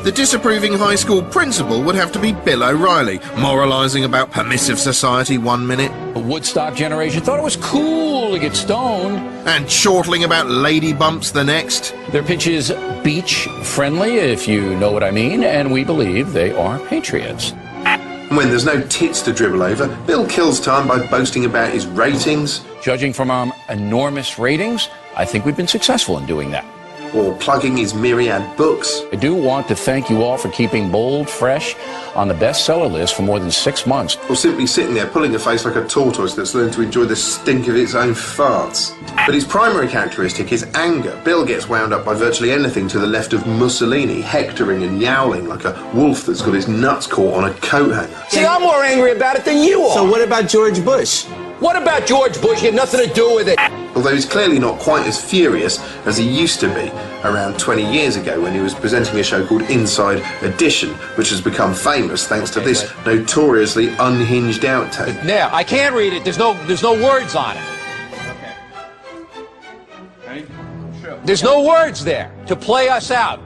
The disapproving high school principal would have to be Bill O'Reilly, moralising about permissive society one minute. The Woodstock generation thought it was cool to get stoned. And chortling about lady bumps the next. Their pitch is beach-friendly, if you know what I mean, and we believe they are patriots. When there's no tits to dribble over, Bill kills time by boasting about his ratings. Judging from our enormous ratings, I think we've been successful in doing that. Or plugging his myriad books. I do want to thank you all for keeping Bold fresh on the bestseller list for more than 6 months. Or simply sitting there pulling a face like a tortoise that's learned to enjoy the stink of its own farts. But his primary characteristic is anger. Bill gets wound up by virtually anything to the left of Mussolini, hectoring and yowling like a wolf that's got his nuts caught on a coat hanger. See, I'm more angry about it than you are. So what about George Bush? What about George Bush? He had nothing to do with it. Although he's clearly not quite as furious as he used to be around 20 years ago when he was presenting a show called Inside Edition, which has become famous thanks to this notoriously unhinged outtake. Now, I can't read it. There's no words on it. Okay. Sure. There's no words there. To play us out.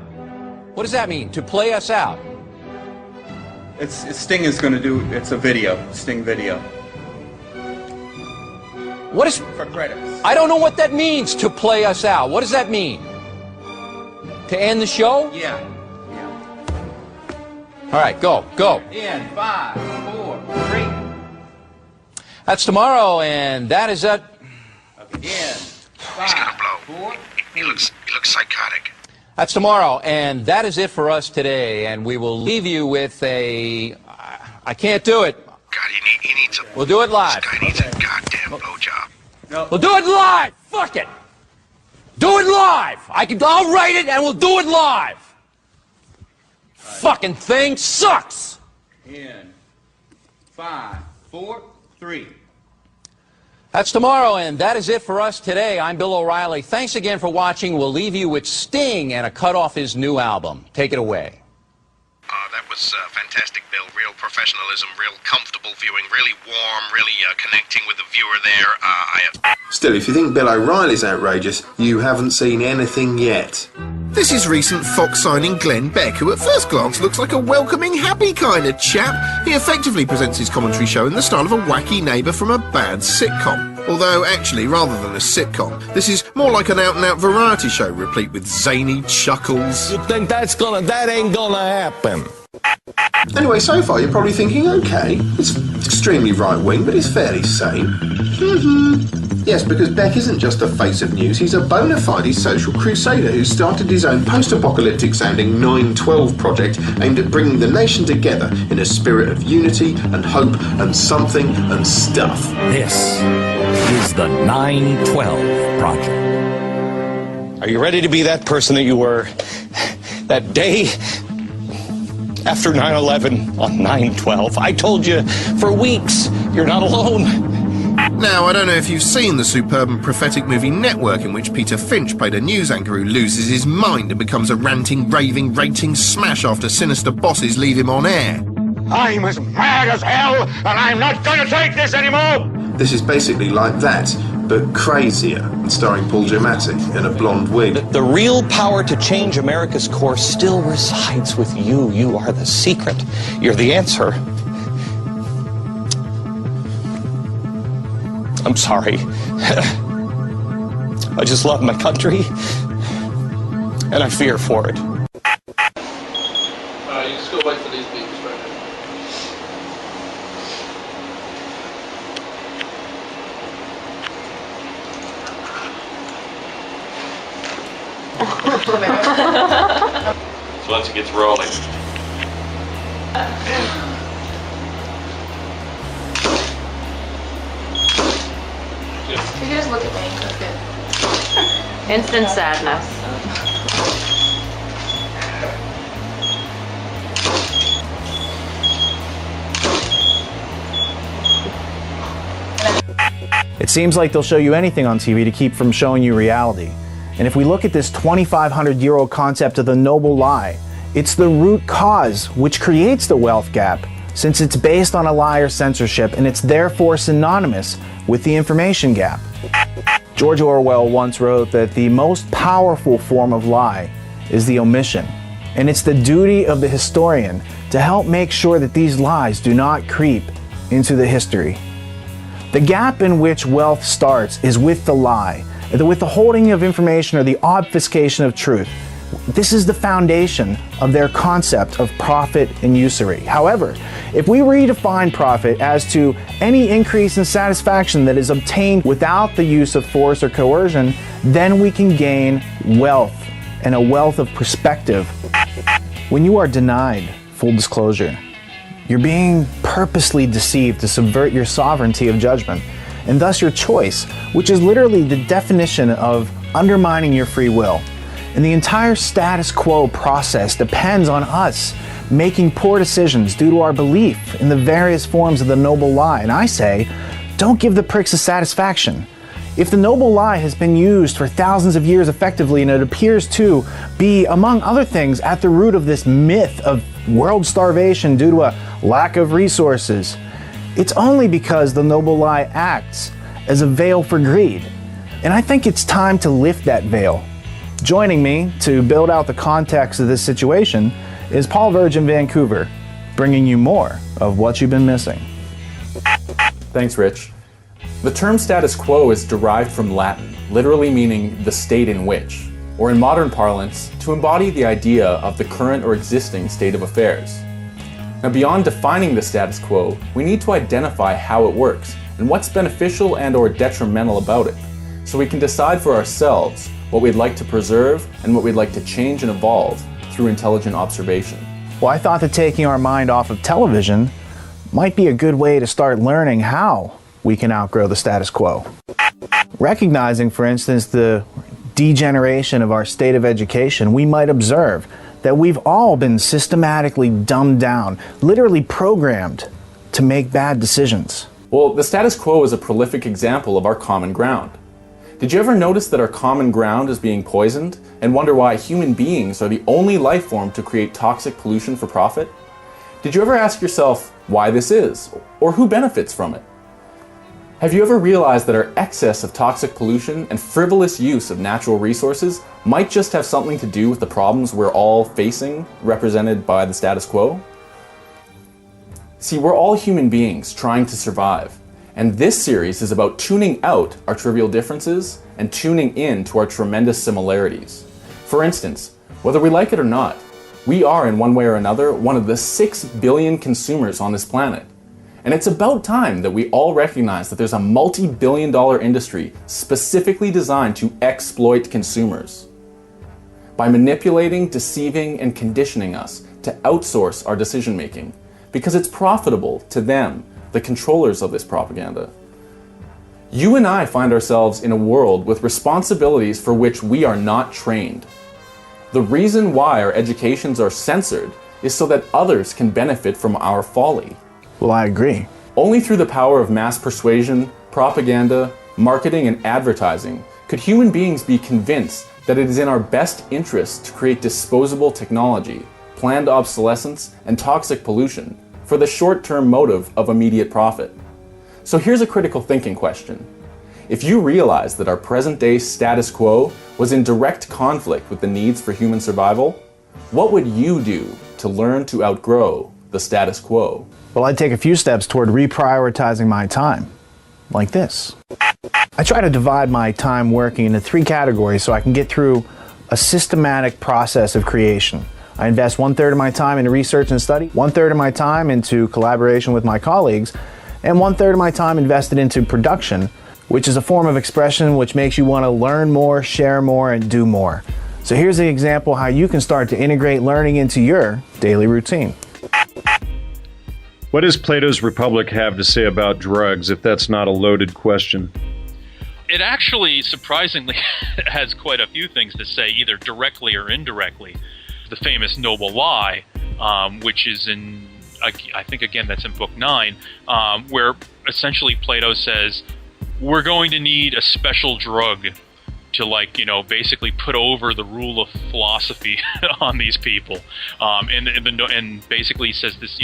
What does that mean? To play us out? Sting is going to do. It's a video. Sting video. What is... For credits. I don't know what that means, to play us out. What does that mean? To end the show? Yeah. All right, go. In 5, 4, 3. That's tomorrow, and that is it. Okay. In 5, He's gonna blow. 4. He looks psychotic. That's tomorrow, and that is it for us today. And we will leave you with a... I can't do it. God, he needs a... We'll do it live. This guy needs a goddamn blowjob. No. We'll do it live. Fuck it. Do it live. I'll write it, and we'll do it live. Fucking thing sucks. In 5, 4, 3. That's tomorrow, and that is it for us today. I'm Bill O'Reilly. Thanks again for watching. We'll leave you with Sting and a cut off his new album. Take it away. That was fantastic, Bill. Real professionalism, real comfortable viewing, really warm, really connecting with the viewer there. Still, if you think Bill O'Reilly's outrageous, you haven't seen anything yet. This is recent Fox signing Glenn Beck, who at first glance looks like a welcoming, happy kind of chap. He effectively presents his commentary show in the style of a wacky neighbour from a bad sitcom. Although, actually, rather than a sitcom, this is more like an out-and-out variety show, replete with zany chuckles. You think that ain't gonna happen? Anyway, so far you're probably thinking, okay, it's extremely right-wing, but it's fairly sane. Yes, because Beck isn't just the face of news, he's a bona fide social crusader who started his own post-apocalyptic sounding 9/12 project aimed at bringing the nation together in a spirit of unity and hope and something and stuff. This is the 9/12 Project. Are you ready to be that person that you were that day after 9/11 on 9/12? I told you for weeks, you're not alone. Now, I don't know if you've seen the superb and prophetic movie Network, in which Peter Finch played a news anchor who loses his mind and becomes a ranting, raving, rating smash after sinister bosses leave him on air. I'm as mad as hell, and I'm not going to take this anymore! This is basically like that, but crazier, and starring Paul Giamatti in a blonde wig. The real power to change America's course still resides with you. You are the secret. You're the answer. I'm sorry. I just love my country, and I fear for it. You just go wait for these beeps right now. So once it gets rolling. You can just look at me, that's good. Instant sadness. It seems like they'll show you anything on TV to keep from showing you reality. And if we look at this 2,500-year-old concept of the noble lie, it's the root cause which creates the wealth gap, since it's based on a lie or censorship, and it's therefore synonymous with the information gap. George Orwell once wrote that the most powerful form of lie is the omission. And it's the duty of the historian to help make sure that these lies do not creep into the history. The gap in which wealth starts is with the lie, with the holding of information or the obfuscation of truth. This is the foundation of their concept of profit and usury. However, if we redefine profit as to any increase in satisfaction that is obtained without the use of force or coercion, then we can gain wealth, and a wealth of perspective. When you are denied full disclosure, you're being purposely deceived to subvert your sovereignty of judgment, and thus your choice, which is literally the definition of undermining your free will. And the entire status quo process depends on us making poor decisions due to our belief in the various forms of the noble lie. And I say, don't give the pricks a satisfaction. If the noble lie has been used for thousands of years effectively, and it appears to be, among other things, at the root of this myth of world starvation due to a lack of resources, it's only because the noble lie acts as a veil for greed. And I think it's time to lift that veil. Joining me to build out the context of this situation is Paul Verge in Vancouver, bringing you more of what you've been missing. Thanks, Rich. The term status quo is derived from Latin, literally meaning the state in which, or in modern parlance, to embody the idea of the current or existing state of affairs. Now, beyond defining the status quo, we need to identify how it works and what's beneficial and/or detrimental about it, so we can decide for ourselves what we'd like to preserve and what we'd like to change and evolve through intelligent observation. Well, I thought that taking our mind off of television might be a good way to start learning how we can outgrow the status quo. Recognizing, for instance, the degeneration of our state of education, we might observe that we've all been systematically dumbed down, literally programmed to make bad decisions. Well, the status quo is a prolific example of our common ground. Did you ever notice that our common ground is being poisoned and wonder why human beings are the only life form to create toxic pollution for profit? Did you ever ask yourself why this is, or who benefits from it? Have you ever realized that our excess of toxic pollution and frivolous use of natural resources might just have something to do with the problems we're all facing, represented by the status quo? See, we're all human beings trying to survive. And this series is about tuning out our trivial differences and tuning in to our tremendous similarities. For instance, whether we like it or not, we are in one way or another one of the 6 billion consumers on this planet. And it's about time that we all recognize that there's a multi-billion-dollar industry specifically designed to exploit consumers by manipulating, deceiving, and conditioning us to outsource our decision-making because it's profitable to them, the controllers of this propaganda. You and I find ourselves in a world with responsibilities for which we are not trained. The reason why our educations are censored is so that others can benefit from our folly. Well, I agree. Only through the power of mass persuasion, propaganda, marketing, and advertising could human beings be convinced that it is in our best interest to create disposable technology, planned obsolescence, and toxic pollution for the short-term motive of immediate profit. So here's a critical thinking question. If you realize that our present-day status quo was in direct conflict with the needs for human survival, what would you do to learn to outgrow the status quo? Well, I'd take a few steps toward reprioritizing my time, like this. I try to divide my time working into 3 categories so I can get through a systematic process of creation. I invest 1/3 of my time into research and study, 1/3 of my time into collaboration with my colleagues, and 1/3 of my time invested into production, which is a form of expression which makes you want to learn more, share more, and do more. So here's an example how you can start to integrate learning into your daily routine. What does Plato's Republic have to say about drugs, if that's not a loaded question? It actually, surprisingly, has quite a few things to say, either directly or indirectly. The famous noble lie, which is in, I think again that's in book 9, where essentially Plato says, we're going to need a special drug to basically put over the rule of philosophy on these people, and basically says this,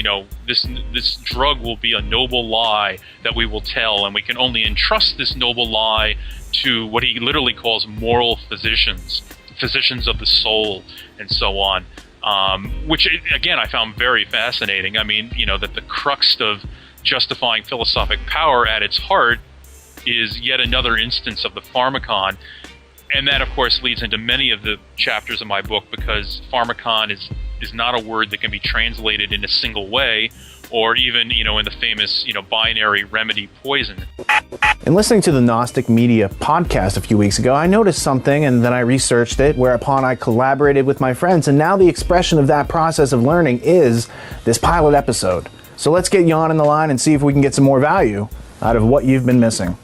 this drug will be a noble lie that we will tell, and we can only entrust this noble lie to what he literally calls moral physicians of the soul, and so on. which, again, I found very fascinating. I mean, that the crux of justifying philosophic power at its heart is yet another instance of the pharmacon. And that, of course, leads into many of the chapters of my book, because pharmacon is not a word that can be translated in a single way, or even, in the famous, binary remedy poison. In listening to the Gnostic Media podcast a few weeks ago, I noticed something, and then I researched it, whereupon I collaborated with my friends, and now the expression of that process of learning is this pilot episode. So let's get Jan in the line and see if we can get some more value out of what you've been missing.